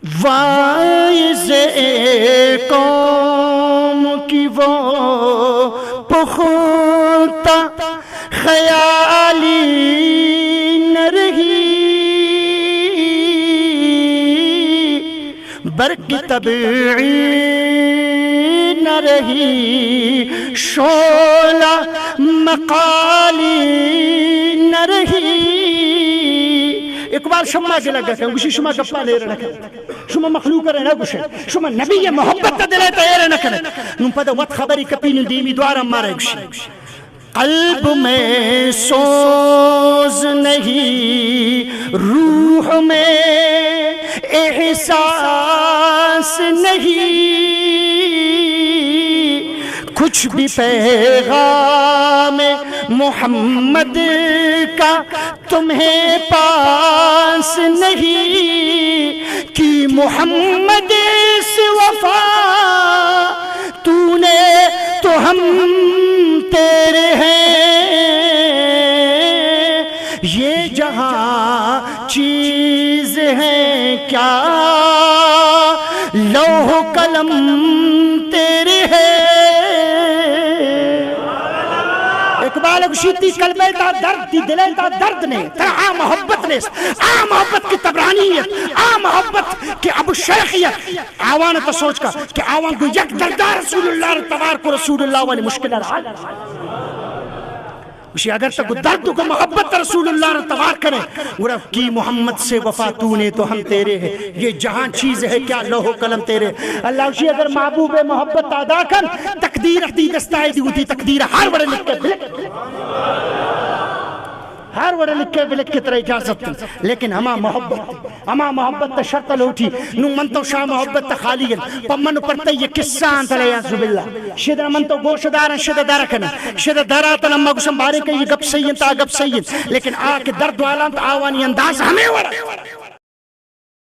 Wise قوم کی وہ پختہ خیالی نہ رہی، برق طبعی نہ رہی، شعلہ مقالی نہ رہی۔ اقبال شما کے لگا کہ گوشی شما گپا لے رہا کہ شما مخلوق رہنا گوشے شما نبی محبت دلے تیرے نہ کرے نم پدا وقت خبری کپی نو دیمی دوارا مارا گوشی۔ قلب میں سوز نہیں، روح میں احساس نہیں، کچھ بھی پیغام محمد کا تمہیں پاس نہیں، کہ محمد سے وفا تو نے تو ہم تیرے ہیں، یہ جہاں چیز ہے کیا لوح قلم تیرے ہے۔ اقبال گشیتی قلبے تا درد دی دلے تا درد نے ترا آ محبت نے آ محبت کی تبرانیت آ محبت کی ابو شیخیت آوان تا سوچ کا کہ آوان کو یک دردار رسول اللہ تبارک و رسول اللہ والی مشکل رہا اسی اگر تک درد کو محبت رسول اللہ تبارک کرے ورہ کی محمد سے وفا تو نے تو ہم تیرے ہیں، یہ جہاں چیز ہے کیا لوح قلم تیرے۔ اللہ اسی اگر محبوب محبت ادا کر تقدیر اختی دستائی دی ہوتی تقدیر ہر وڑے لکھ کے بلک ہر وڑے لکھ کے بلک کی طرح اجازت تھی، لیکن ہما محبت تا شرط لوٹی نو منتو شاہ محبت تا خالی گن پمن پرتا یہ قصہ انتا لے عزب اللہ شدر منتو گوش دارا شدر دارا کنا شدر دارا تا نمہ گسن بارے کہ یہ گپ سید تا گپ سید، لیکن آکے درد والا تا آوانی انداز ہمیں ورہ